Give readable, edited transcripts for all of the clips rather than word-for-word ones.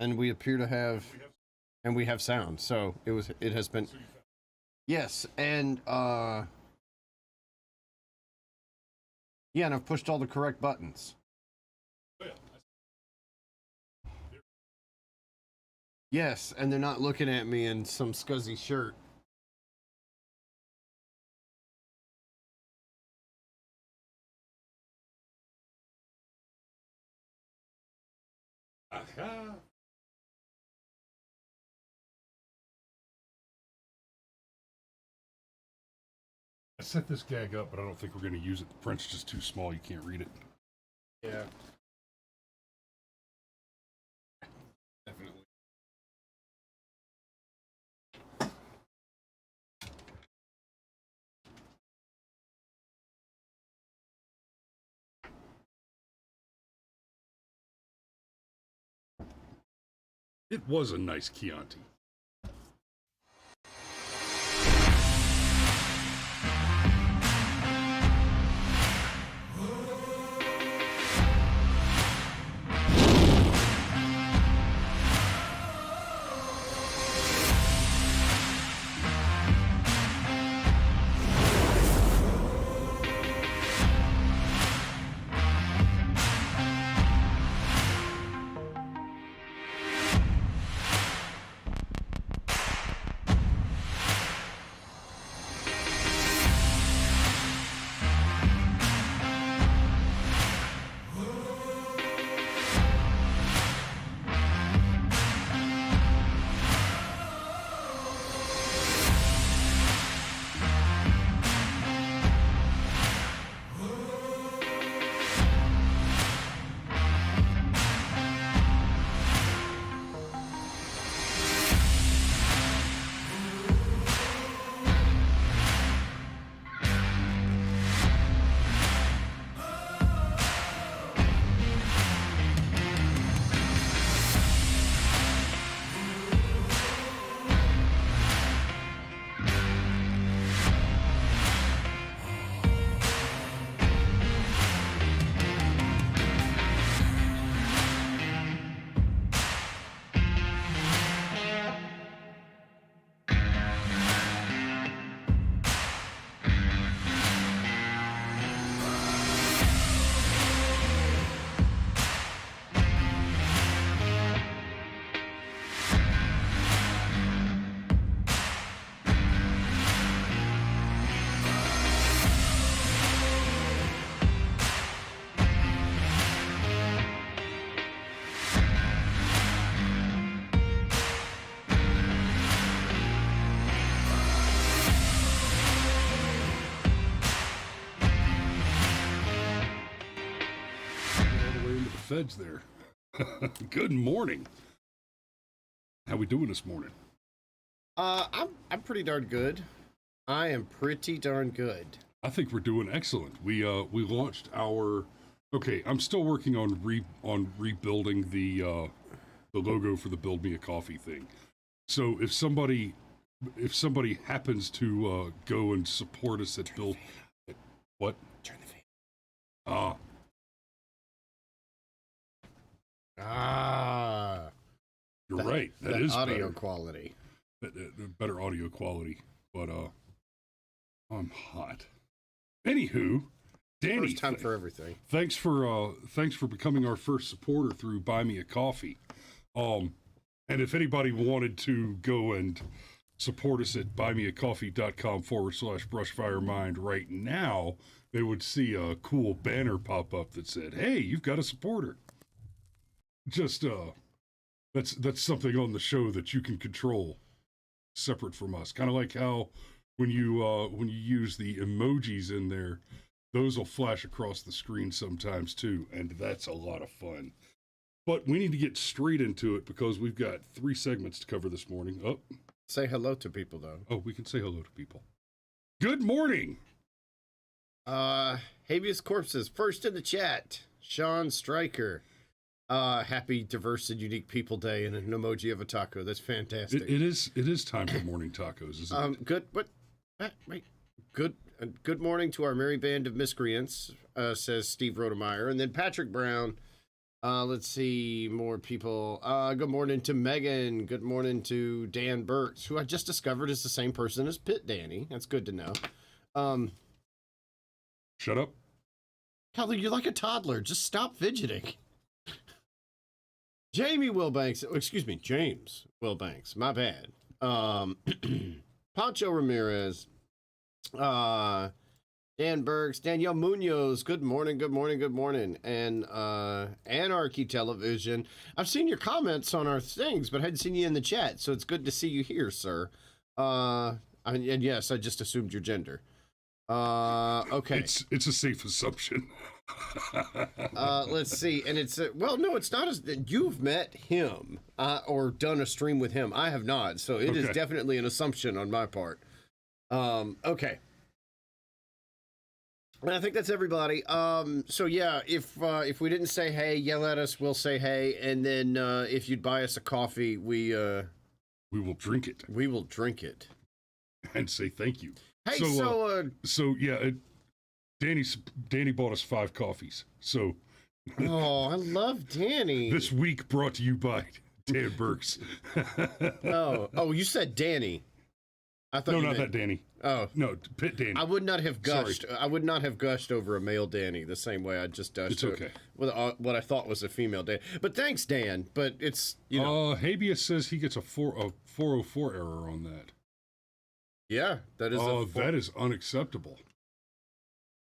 and we appear to have, and we have sound. So it has been, yes, and yeah, and I've pushed all the correct buttons. Yes, and they're not looking at me in some scuzzy shirt. Aha. I set this gag up, but I don't think we're going to use it. The print's just too small. You can't read it. Yeah. Definitely. It was a nice Chianti. Feds there. Good morning. How we doing this morning? I'm pretty darn good. I am pretty darn good. I think we're doing excellent. We launched our. Okay, I'm still working on rebuilding the logo for the Build Me a Coffee thing. So if somebody happens to go and support us at Build, what? Turn the fan. You're right. That is audio better. quality. Better audio quality, but I'm hot. Anywho, Danny, First time for everything. Thanks for becoming our first supporter through Buy Me a Coffee. And if anybody wanted to go and support us at buymeacoffee.com/brushfiremind right now, they would see a cool banner pop up that said, "Hey, you've got a supporter." Just that's something on the show that you can control separate from us. Kind of like how when you use the emojis in there, those will flash across the screen sometimes too, and that's a lot of fun. But we need to get straight into it because we've got 3 segments to cover this morning. Oh, say hello to people though. Oh, we can say hello to people. Good morning. Habeas Corpses first in the chat. Sean Stryker. Happy Diverse and Unique People Day and an emoji of a taco. That's fantastic. It is time for morning tacos, isn't it? Good. What? Wait. Good morning to our merry band of miscreants, says Steve Rodemeyer. And then Patrick Brown Let's see more people. Good morning to Megan. Good morning to Dan Burks, who I just discovered is the same person as Pit Danny. That's good to know. Shut up. Kelly, you're like a toddler. Just stop fidgeting. Jamie Wilbanks. Excuse me, James Wilbanks. My bad. Pancho Ramirez. Dan Burks, Danielle Munoz, good morning, good morning, good morning. And Anarchy Television. I've seen your comments on our things, but I hadn't seen you in the chat, so it's good to see you here, sir. And yes, I just assumed your gender. Okay. It's a safe assumption. Let's see, and it's well, no, it's not as you've met him or done a stream with him. I have not, so it is definitely an assumption on my part. Okay. And I think that's everybody. So yeah, if we didn't say hey, yell at us, we'll say hey, and then if you'd buy us a coffee, we will drink it. We will drink it. And say thank you. Hey, so yeah, Danny bought us 5 coffees. So oh, I love Danny. This week brought to you by Dan Burks. oh, you said Danny. I thought no, not that Danny. Oh no, Pit Danny. I would not have gushed. Sorry. I would not have gushed over a male Danny the same way I just gushed. It's okay. With what I thought was a female Danny. But thanks, Dan. But it's you know. Habeas says he gets a 404 error on that. Yeah, that is. That is unacceptable.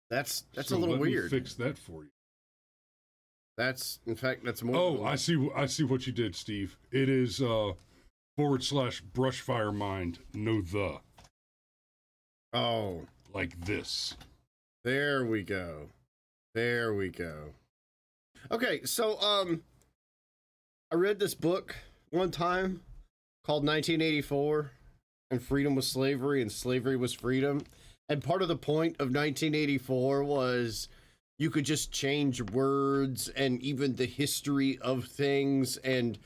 That's a little weird. Fix that for you. That's in fact that's more. Oh, I see what you did, Steve. It is /brushfire mind. No the. Oh, like this. There we go. There we go. Okay, so I read this book one time called 1984, and freedom was slavery and slavery was freedom. And part of the point of 1984 was you could just change words and even the history of things, and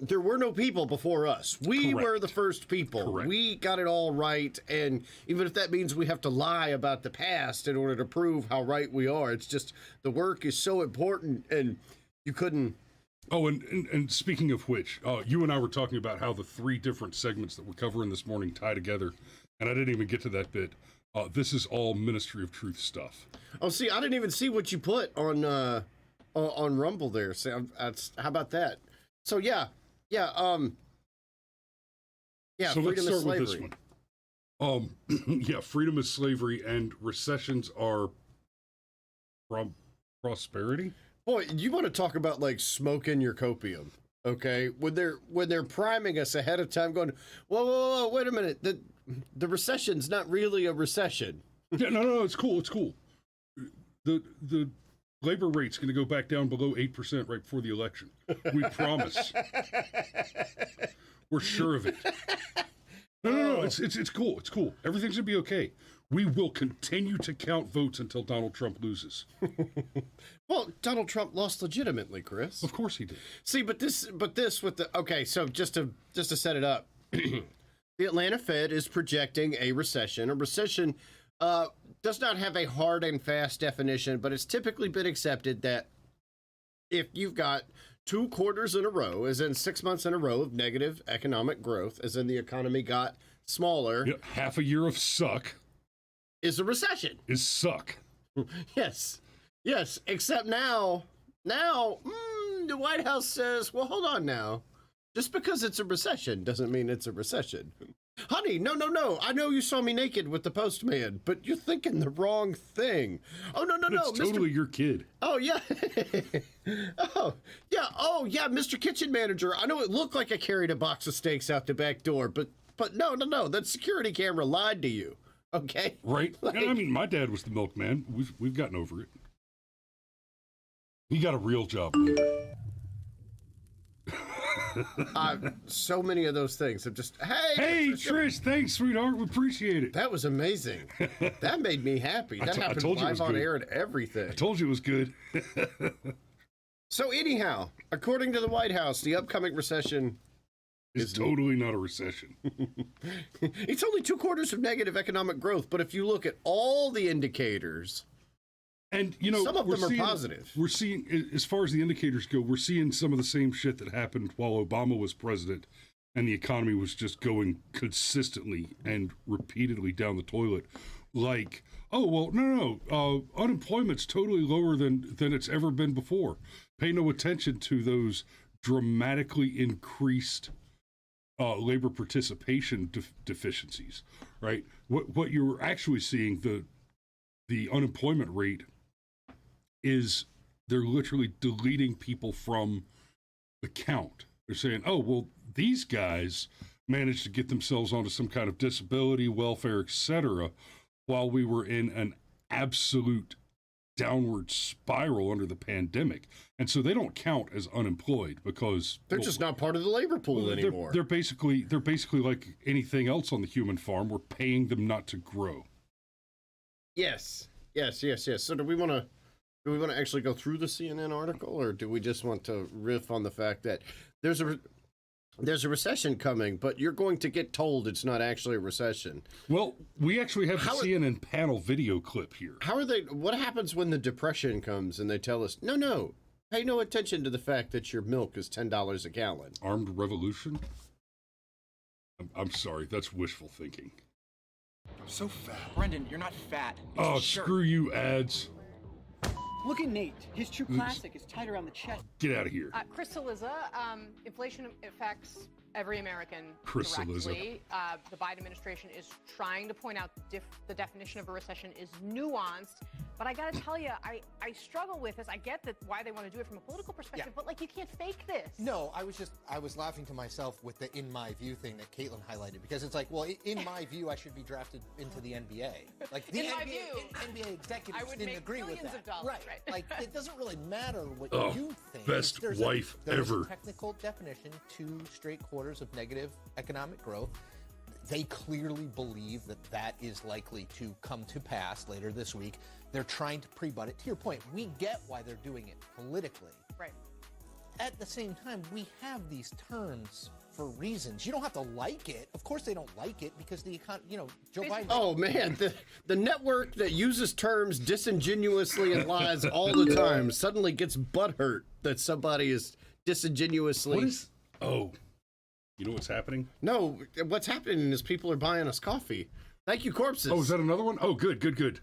there were no people before us. We were the first people. Correct. We got it all right, and even if that means we have to lie about the past in order to prove how right we are, it's just the work is so important, and you couldn't. Oh, and speaking of which, you and I were talking about how the 3 different segments that we're covering this morning tie together, and I didn't even get to that bit. This is all Ministry of Truth stuff. Oh, see, I didn't even see what you put on Rumble there. So how about that? So yeah. So let's start with this one. Yeah, freedom is slavery, and recessions are prosperity. Boy, you want to talk about like smoking your copium, okay? When they're priming us ahead of time, going, whoa, wait a minute, the recession's not really a recession. Yeah, no, it's cool. The labor rate's going to go back down below 8% right before the election. We promise. We're sure of it. No, it's cool. It's cool. Everything's going to be okay. We will continue to count votes until Donald Trump loses. Well, Donald Trump lost legitimately, Chris. Of course he did. See, but this with the okay. So just to set it up, the Atlanta Fed is projecting a recession. A recession does not have a hard and fast definition, but it's typically been accepted that if you've got 2 quarters in a row, as in 6 months in a row of negative economic growth, as in the economy got smaller, half a year of suck is a recession. Is suck. Yes, except now the White House says, well, hold on now. Just because it's a recession doesn't mean it's a recession. Honey, no. I know you saw me naked with the postman, but you're thinking the wrong thing. Oh, no. It's totally your kid. Oh, yeah. Oh, yeah, Mr. Kitchen Manager. I know it looked like I carried a box of steaks out the back door, but no. That security camera lied to you. Okay? Right. Like, I mean, my dad was the milkman. We've gotten over it. He got a real job later. So many of those things have just, hey Trish, thanks, sweetheart, we appreciate it. That was amazing. That made me happy. That happened live on air and everything. I told you it was good. So anyhow, according to the White House, the upcoming recession is totally not a recession. It's only 2 quarters of negative economic growth, but if you look at all the indicators, And, you know, some of them are positive. We're seeing, as far as the indicators go, we're seeing some of the same shit that happened while Obama was president and the economy was just going consistently and repeatedly down the toilet. Like, oh, well, no, unemployment's totally lower than it's ever been before. Pay no attention to those dramatically increased labor participation deficiencies, right? What you're actually seeing, the unemployment rate is they're literally deleting people from the count. They're saying, oh, well, these guys managed to get themselves onto some kind of disability, welfare, etc., while we were in an absolute downward spiral under the pandemic. And so they don't count as unemployed because they're just not part of the labor pool anymore. They're basically like anything else on the human farm. We're paying them not to grow. Yes. So do we want to actually go through the CNN article, or do we just want to riff on the fact that there's a recession coming, but you're going to get told it's not actually a recession? Well, we actually have the CNN panel video clip here. What happens when the depression comes and they tell us, no, pay no attention to the fact that your milk is $10 a gallon? Armed revolution? I'm sorry, that's wishful thinking. I'm so fat. Brendan, you're not fat. Oh, screw you, ads. Look at Nate. His true classic is tight around the chest. Get out of here. Crystalliza, inflation affects every American Crystalliza. directly. The Biden administration is trying to point out the definition of a recession is nuanced. But I got to tell you, I struggle with this. I get that why they want to do it from a political perspective, but like you can't fake this. No, I was laughing to myself with the "in my view" thing that Caitlin highlighted, because it's like, well, in my view, I should be drafted into the NBA. Like the NBA executives didn't agree with that. Right. Like it doesn't really matter what you think. Best wife there's ever. A technical definition: 2 straight quarters of negative economic growth. They clearly believe that is likely to come to pass later this week. They're trying to pre-butt it. To your point, we get why they're doing it politically. Right. At the same time, we have these terms for reasons. You don't have to like it. Of course they don't like it because Joe Biden... Oh, man, the network that uses terms disingenuously and lies all the time suddenly gets butthurt that somebody is disingenuously... You know what's happening? No, what's happening is people are buying us coffee. Thank you, corpses. Oh, is that another one? Oh, good.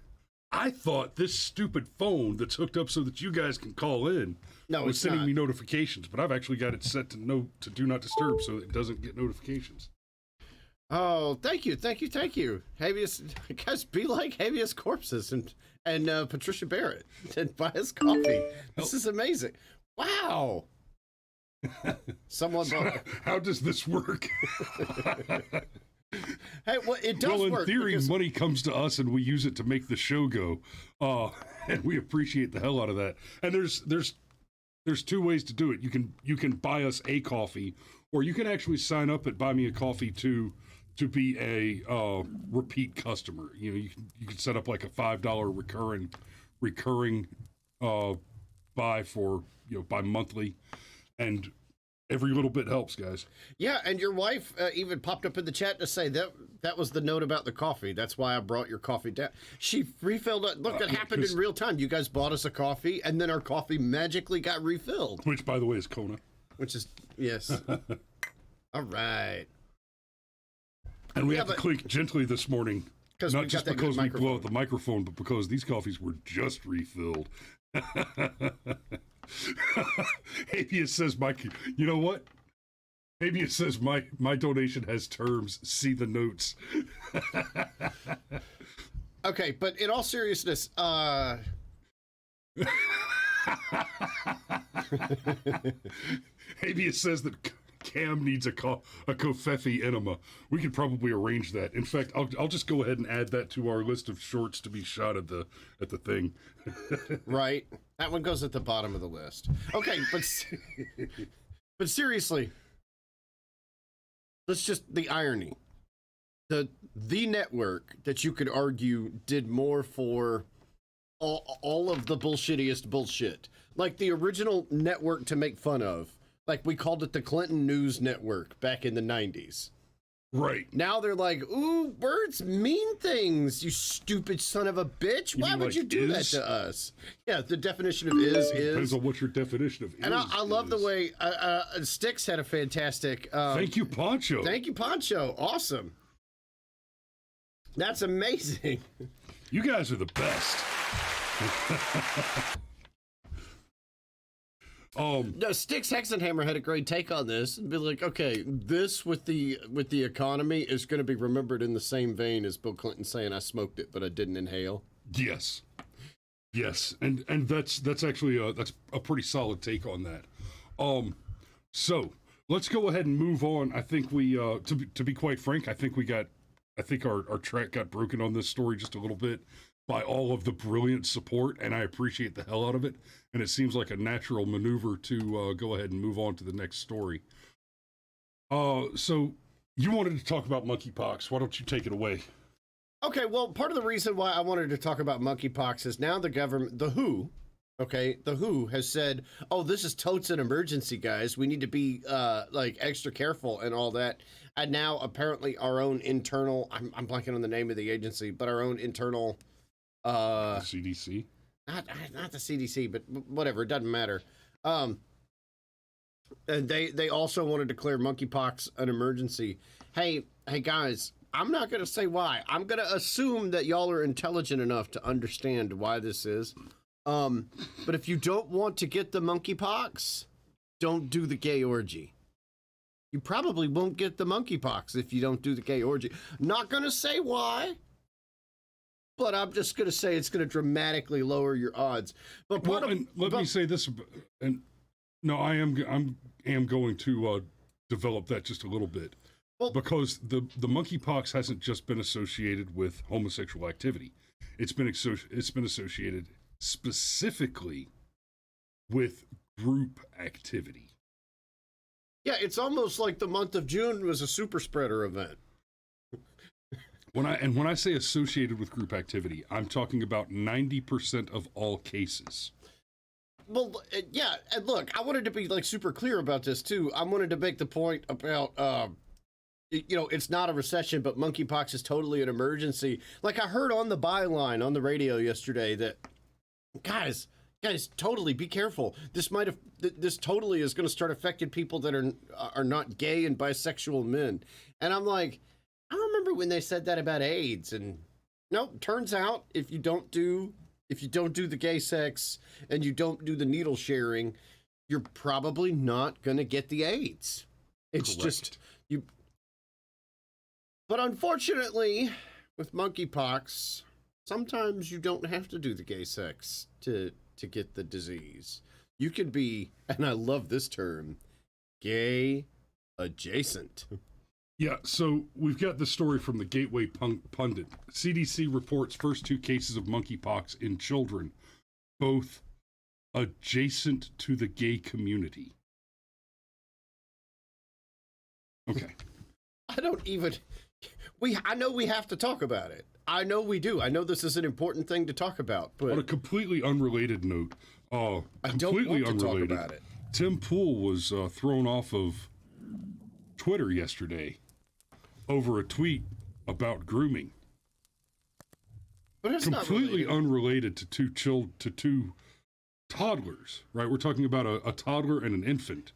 I thought this stupid phone that's hooked up so that you guys can call in was sending me notifications, but I've actually got it set to do not disturb so it doesn't get notifications. Oh, thank you. Habeas, guys, be like habeas corpses and Patricia Barrett and buy us coffee. This is amazing. Wow. Someone how does this work? Hey, well, it does work. Well, in theory, money comes to us and we use it to make the show go. And we appreciate the hell out of that. And there's 2 ways to do it. You can buy us a coffee, or you can actually sign up at Buy Me a Coffee to be a repeat customer. You can set up like a $5 recurring buy for by monthly. And every little bit helps, guys. Yeah, and your wife even popped up in the chat to say that was the note about the coffee. That's why I brought your coffee down. She refilled it. Look, it happened in real time. You guys bought us a coffee, and then our coffee magically got refilled. Which, by the way, is Kona. Which is, yes. All right. And we have to click gently this morning. Not just because we blow out the microphone, but because these coffees were just refilled. Habeas says you know what? Habeas says my donation has terms. See the notes. Okay, but in all seriousness, Habeas says that Cam needs a Kofefi enema. We could probably arrange that. In fact, I'll just go ahead and add that to our list of shorts to be shot at the thing. Right. That one goes at the bottom of the list. Okay, but seriously, let's just the irony. The network that you could argue did more for all of the bullshittiest bullshit. Like the original network to make fun of. Like we called it the Clinton News Network back in the 90s. Right. Now they're like, ooh, birds mean things, you stupid son of a bitch. Why would you do that to us? Yeah, the definition of is. Depends on what your definition of is. And I love the way Styx had a fantastic... thank you, Poncho. Thank you, Poncho. Awesome. That's amazing. You guys are the best. No, Styx Hexenhammer had a great take on this and be like, okay, this with the economy is going to be remembered in the same vein as Bill Clinton saying I smoked it but I didn't inhale. Yes, and that's actually that's a pretty solid take on that. So let's go ahead and move on. I think we to be quite frank, I think our track got broken on this story just a little bit by all of the brilliant support, and I appreciate the hell out of it. And it seems like a natural maneuver to go ahead and move on to the next story. So you wanted to talk about monkeypox. Why don't you take it away? Okay, well, part of the reason why I wanted to talk about monkeypox is now the government, the WHO has said, oh, this is totes an emergency, guys. We need to be like extra careful and all that. And now apparently our own internal, I'm blanking on the name of the agency, but our own internal... the CDC? Not the CDC, but whatever, it doesn't matter. And they also want to declare monkeypox an emergency. Hey guys, I'm not going to say why. I'm going to assume that y'all are intelligent enough to understand why this is. But if you don't want to get the monkeypox, don't do the gay orgy. You probably won't get the monkeypox if you don't do the gay orgy. Not going to say why. But I'm just going to say it's going to dramatically lower your odds. But let me say this, and no, I am going to develop that just a little bit, because the monkeypox hasn't just been associated with homosexual activity. It's been associated specifically with group activity. Yeah, it's almost like the month of June was a super spreader event. When I say associated with group activity, I'm talking about 90% of all cases. Well, yeah, and look, I wanted to be like super clear about this too. I wanted to make the point about, it's not a recession, but monkeypox is totally an emergency. Like I heard on the byline on the radio yesterday that, guys, totally be careful. This totally is going to start affecting people that are not gay and bisexual men. And I'm like, I remember when they said that about AIDS, and nope, turns out if you don't do the gay sex and you don't do the needle sharing, you're probably not going to get the AIDS. It's Correct. Just you. But unfortunately, with monkeypox, sometimes you don't have to do the gay sex to get the disease. You can be, and I love this term, gay adjacent. Yeah, so we've got the story from the Gateway Pundit. CDC reports first 2 cases of monkeypox in children, both adjacent to the gay community. Okay. I know we have to talk about it. I know we do. I know this is an important thing to talk about, but On a completely unrelated note, I don't want to talk about it. Tim Pool was thrown off of Twitter yesterday over a tweet about grooming. But it's completely not unrelated to two toddlers, right? We're talking about a toddler and an infant,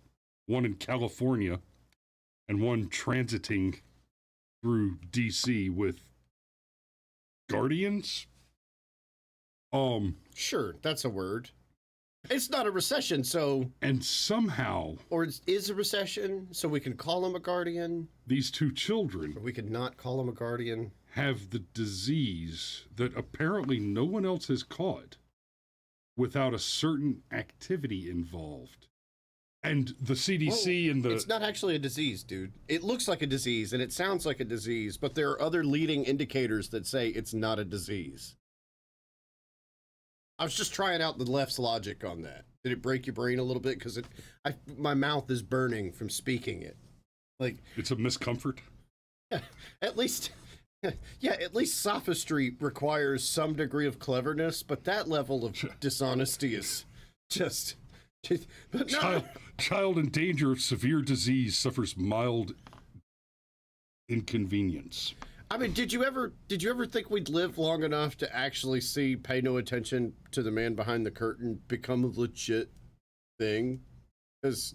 one in California and one transiting through DC with guardians. Sure, that's a word. It's not a recession, so... And somehow... Or it is a recession, so we can call him a guardian. These 2 children... Or we could not call him a guardian. ...have the disease that apparently no one else has caught without a certain activity involved. And the CDC and the... It's not actually a disease, dude. It looks like a disease, and it sounds like a disease, but there are other leading indicators that say it's not a disease. I was just trying out the left's logic on that. Did it break your brain a little bit? Because my mouth is burning from speaking it. Like it's a miscomfort. Yeah, at least sophistry requires some degree of cleverness, but that level of dishonesty is just. But no. Child in danger of severe disease suffers mild inconvenience. I mean, did you ever think we'd live long enough to actually see Pay No Attention to the Man Behind the Curtain become a legit thing? Because,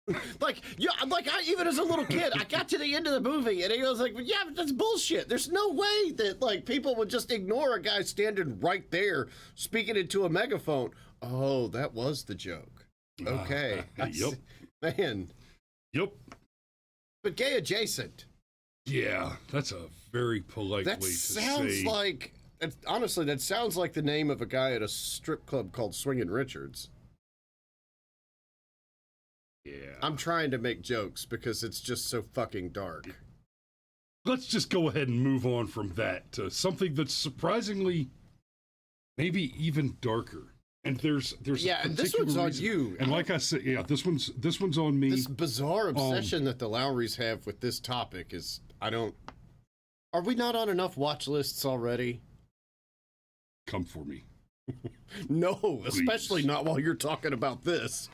even as a little kid, I got to the end of the movie and I was like, yeah, but that's bullshit. There's no way that like people would just ignore a guy standing right there speaking into a megaphone. Oh, that was the joke. Okay. Yep. Man. Yep. But gay adjacent. Yeah, that's a very polite way to say. Honestly, that sounds like the name of a guy at a strip club called Swingin' Richards. Yeah. I'm trying to make jokes because it's just so fucking dark. Let's just go ahead and move on from that to something that's surprisingly maybe even darker. And there's and this one's on you. And like I said, yeah, this one's on me. This bizarre obsession that the Lowrys have with this topic is, are we not on enough watch lists already? Come for me. No, Please. especially not while you're talking about this.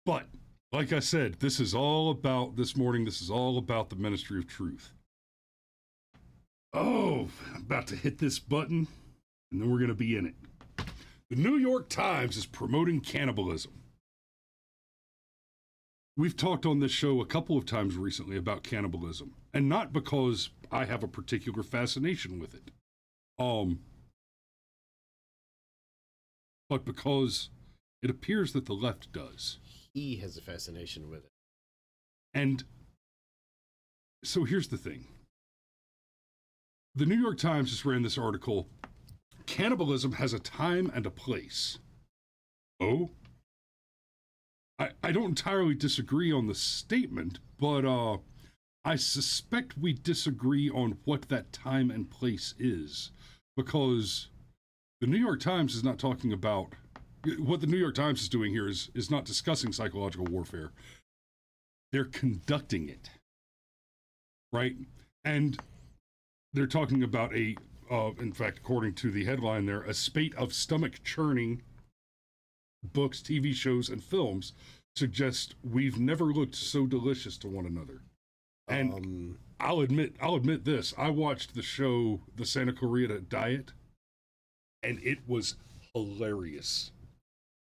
But like I said, this is all about the Ministry of Truth. Oh, I'm about to hit this button, and then we're going to be in it. The New York Times is promoting cannibalism. We've talked on this show a couple of times recently about cannibalism, and not because I have a particular fascination with it, but because it appears that the left does. He has a fascination with it. And so here's the thing. The New York Times just ran this article, Cannibalism Has a Time and a Place. Oh? I don't entirely disagree on the statement, but I suspect we disagree on what that time and place is, because the New York Times is not talking about, what the New York Times is doing here is not discussing psychological warfare. They're conducting it, right? And they're talking about in fact, according to the headline there, a spate of stomach-churning books, TV shows, and films suggest we've never looked so delicious to one another. And I'll admit this. I watched the show, The Santa Clarita Diet, and it was hilarious.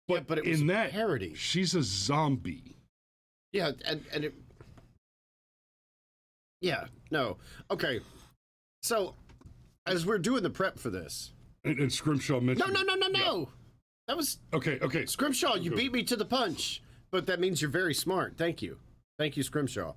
But it was in that parody. She's a zombie. Yeah, and it... Yeah, no. Okay. So, as we're doing the prep for this... And Scrimshaw mentioned... No. Yeah. That was... Okay. Scrimshaw, you beat me to the punch. But that means you're very smart. Thank you. Thank you, Scrimshaw.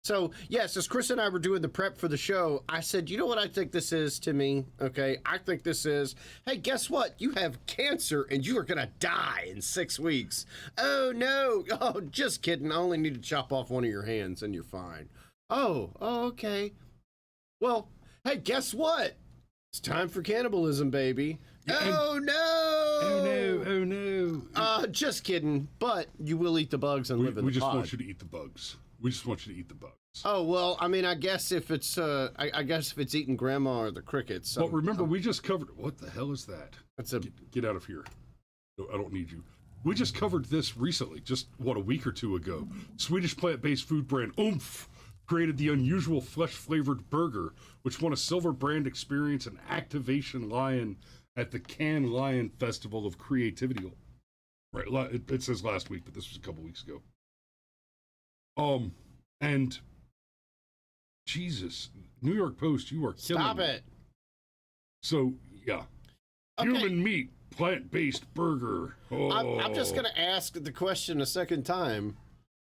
So, yes, as Chris and I were doing the prep for the show, I said, you know what I think this is to me? Okay, I think this is, hey, guess what? You have cancer and you are going to die in 6 weeks. Oh, no. Oh, just kidding. I only need to chop off one of your hands and you're fine. Oh, okay. Well, hey, guess what? It's time for cannibalism, baby. Oh, no. Oh, no. Just kidding. But you will eat the bugs and live in the pod. We just want you to eat the bugs. We just want you to eat the bugs. Oh, well, I mean, I guess if it's I guess if it's eating grandma or the crickets. But remember, we just covered, what the hell is that? That's a get out of here. No, I don't need you. We just covered this recently, just a week or two ago. Swedish plant-based food brand Oomph created the unusual flesh-flavored burger, which won a Silver Brand Experience and Activation Lion at the Cannes Lion Festival of Creativity. Right, it says last week, but this was a couple weeks ago. And Jesus, New York Post, you are killing Stop me. it. So, yeah. Okay. Human meat, plant-based burger. Oh. I'm just going to ask the question a second time.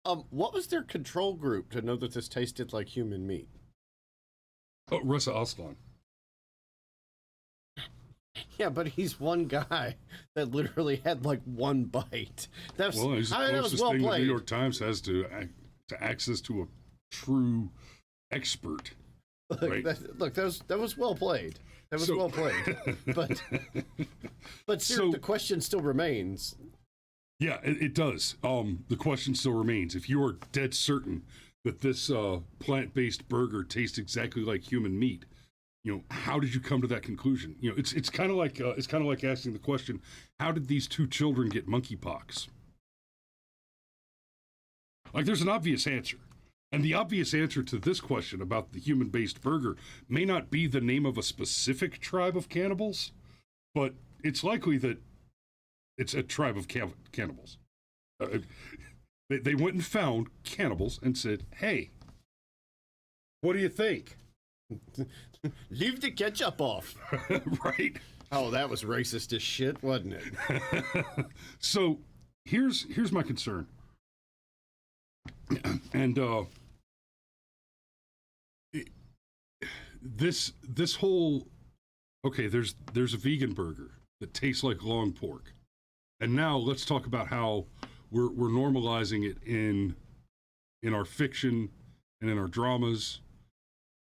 What was their control group to know that this tasted like human meat? Oh, Ressa Aslan. Yeah, but he's one guy that literally had like one bite. That's Well, he's the closest well thing the played. New York Times has to access to a true expert. Look, right? that was well played. That was well played. But the question still remains. Yeah, it does. The question still remains. If you are dead certain that this plant-based burger tastes exactly like human meat, how did you come to that conclusion? It's kind of like asking the question, how did these two children get monkeypox? Like, there's an obvious answer. And the obvious answer to this question about the human-based burger may not be the name of a specific tribe of cannibals, but it's likely that it's a tribe of cannibals. They went and found cannibals and said, hey, what do you think? Leave the ketchup off. Right? Oh, that was racist as shit, wasn't it? So here's my concern. And this whole, okay, there's a vegan burger that tastes like long pork. And now let's talk about how we're normalizing it in our fiction and in our dramas.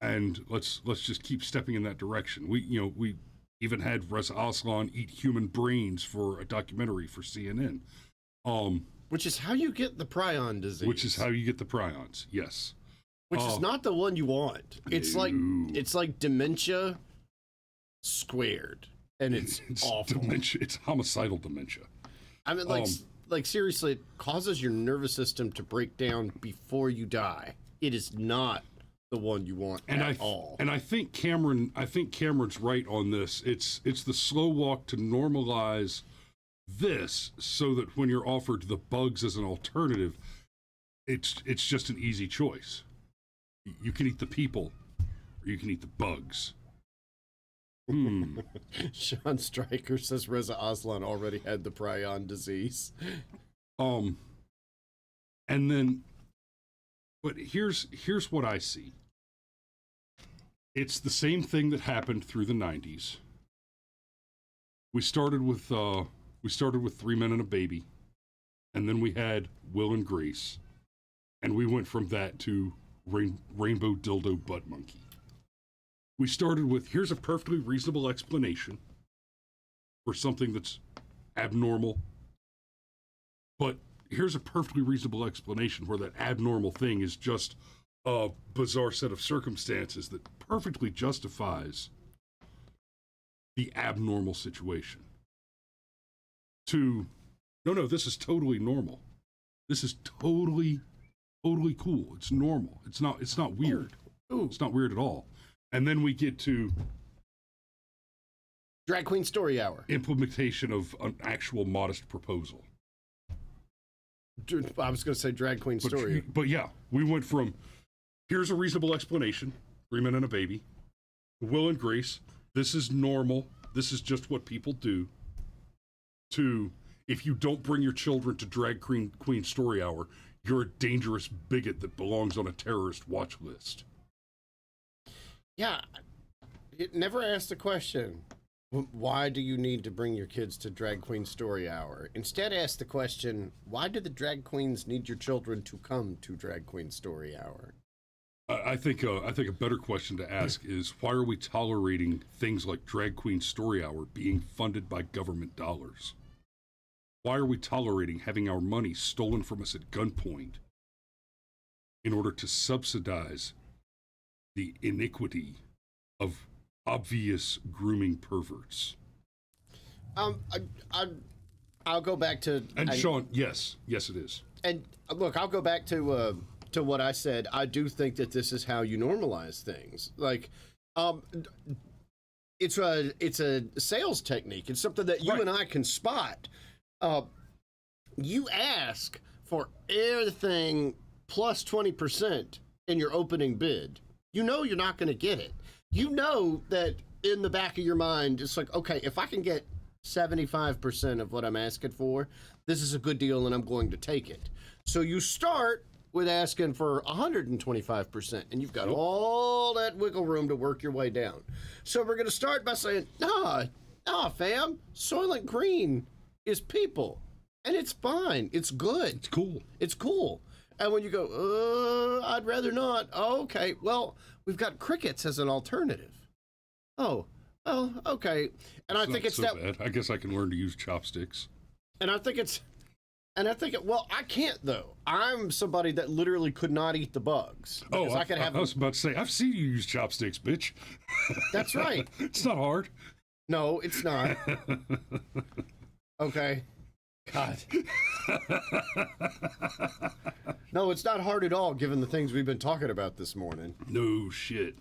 And let's just keep stepping in that direction. We even had Reza Aslan eat human brains for a documentary for CNN. Which is how you get the prion disease. Which is how you get the prions, yes. Which is not the one you want. It's like dementia squared, and it's awful. Dementia. It's homicidal dementia. I mean, like seriously, it causes your nervous system to break down before you die. It is not the one you want at all. And I think Cameron's right on this. It's the slow walk to normalize this, so that when you're offered the bugs as an alternative, it's just an easy choice. You can eat the people, or you can eat the bugs. Sean Stryker says Reza Aslan already had the prion disease. And then, but here's what I see. It's the same thing that happened through the 90s. We started with 3 Men and a Baby, and then we had Will and Grace, and we went from that to Rainbow Dildo Butt Monkey. We started with, here's a perfectly reasonable explanation for something that's abnormal, but here's a perfectly reasonable explanation where that abnormal thing is just a bizarre set of circumstances that perfectly justifies the abnormal situation. To, no, this is totally normal. This is totally cool. It's normal. It's not weird. Ooh. It's not weird at all. And then we get to Drag Queen Story Hour. Implementation of an actual modest proposal. I was going to say Drag Queen Story. But yeah, we went from, here's a reasonable explanation, 3 Men and a Baby, Will and Grace, this is normal, this is just what people do, to, if you don't bring your children to Drag Queen Story Hour, you're a dangerous bigot that belongs on a terrorist watch list. Yeah, it never asked the question, why do you need to bring your kids to Drag Queen Story Hour? Instead, ask the question, why do the drag queens need your children to come to Drag Queen Story Hour? I think a better question to ask is, why are we tolerating things like Drag Queen Story Hour being funded by government dollars? Why are we tolerating having our money stolen from us at gunpoint in order to subsidize the iniquity of obvious grooming perverts? I'll go back to... And Sean, yes it is. And look, I'll go back to what I said. I do think that this is how you normalize things. Like, it's a sales technique. It's something that you and I can spot. You ask for everything plus 20% in your opening bid. You know you're not going to get it. You know that in the back of your mind, it's like, okay, if I can get 75% of what I'm asking for, this is a good deal and I'm going to take it. So you start with asking for 125%, and you've got all that wiggle room to work your way down. So we're going to start by saying, nah, fam, Soylent Green is people, and it's fine. It's good. It's cool. It's cool. And when you go, I'd rather not. Oh, okay, well, we've got crickets as an alternative. Oh, okay. And I think it's so bad. I guess I can learn to use chopsticks. And I think well, I can't though. I'm somebody that literally could not eat the bugs. I was about to say, I've seen you use chopsticks, bitch. That's right. It's not hard. No, it's not. Okay. God. No, it's not hard at all, given the things we've been talking about this morning. No shit.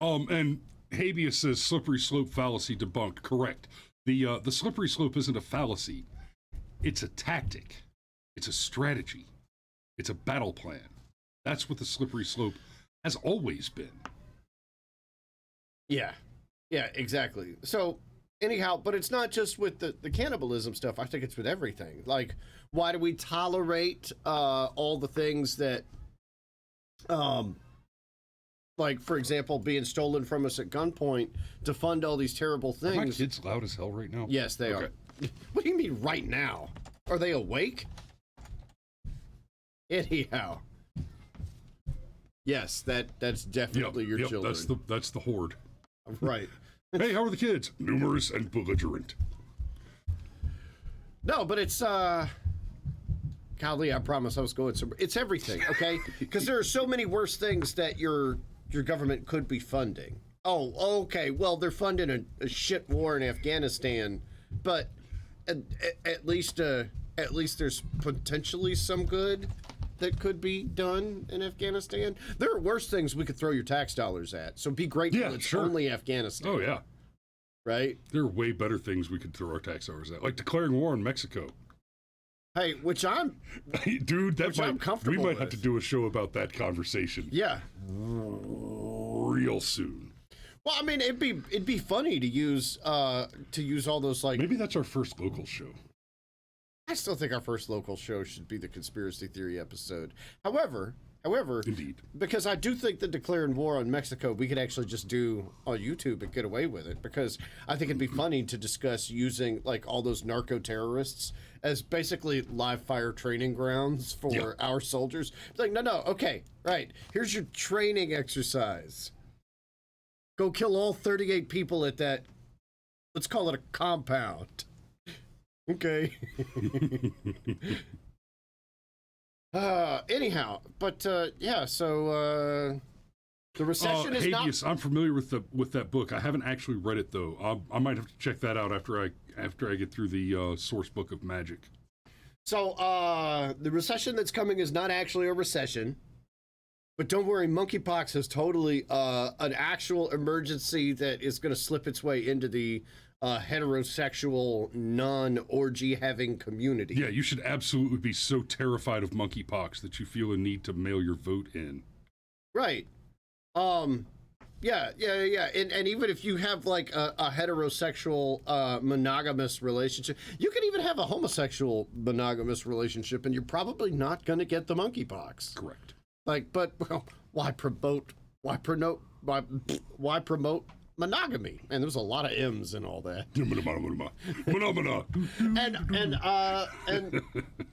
And Habeas says slippery slope fallacy debunked. Correct. The slippery slope isn't a fallacy. It's a tactic. It's a strategy. It's a battle plan. That's what the slippery slope has always been. Yeah, exactly. So anyhow, but it's not just with the cannibalism stuff. I think it's with everything. Like, why do we tolerate all the things that, like, for example, being stolen from us at gunpoint to fund all these terrible things? Are my kids loud as hell right now? Yes, they are. What do you mean right now? Are they awake? Anyhow. Yes, that's definitely your children. That's the horde. Right. Hey, how are the kids? Numerous and belligerent. No, but it's golly, I promise I was going somewhere. It's everything, okay? Because there are so many worse things that your government could be funding. Oh, okay. Well, they're funding a shit war in Afghanistan, but at least there's potentially some good that could be done in Afghanistan. There are worse things we could throw your tax dollars at. So be grateful it's only Afghanistan. Oh, yeah. Right? There are way better things we could throw our tax dollars at, like declaring war on Mexico. Hey, which I'm... Dude, I'm comfortable we might with. have to do a show about that conversation. Yeah. Real soon. Well, I mean, it'd be funny to use all those, like... Maybe that's our first local show. I still think our first local show should be the conspiracy theory episode. However, Indeed. because I do think that declaring war on Mexico, we could actually just do on YouTube and get away with it, because I think it'd be funny to discuss using, like, all those narco-terrorists as basically live fire training grounds for our soldiers. It's like, no, okay, right, here's your training exercise. Go kill all 38 people at that, let's call it a compound. Okay. Anyhow, but yeah, so the recession is Habeas, I'm familiar with that book. I haven't actually read it though. I might have to check that out after I get through the source book of magic. So the recession that's coming is not actually a recession, but don't worry, monkeypox is totally an actual emergency that is going to slip its way into the heterosexual, non-orgy having community. Yeah, you should absolutely be so terrified of monkeypox that you feel a need to mail your vote in. Right. Yeah. And even if you have like a heterosexual monogamous relationship, you can even have a homosexual monogamous relationship, and you're probably not going to get the monkeypox. Correct. Like, but well, why promote monogamy? And there's a lot of M's and all that.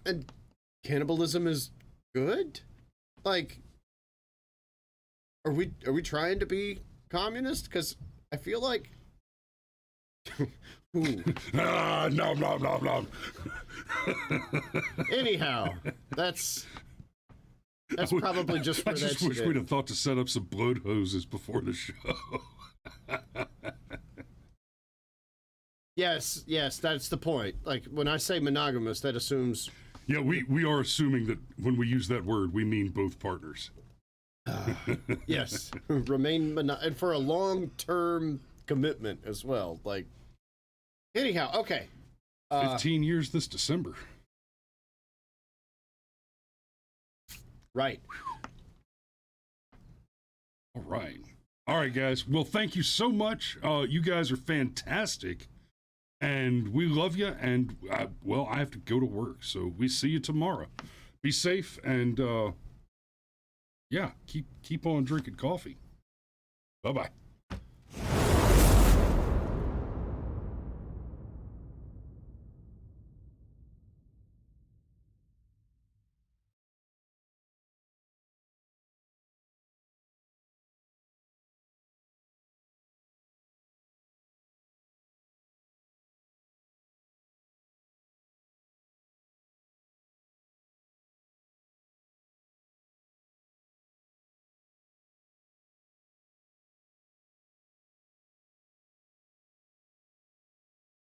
and cannibalism is good. Like, are we trying to be communist? Because I feel like. No. Anyhow, that's probably just for I just wish we'd have thought to set up some blood hoses before the show. Yes, that's the point. Like, when I say monogamous, that assumes... Yeah, we are assuming that when we use that word, we mean both partners. Yes, remain and for a long-term commitment as well. Like, anyhow, okay. 15 years this December. Right. All right, guys. Well, thank you so much. You guys are fantastic, and we love you. And I have to go to work, so we see you tomorrow. Be safe, and yeah, keep on drinking coffee. Bye-bye.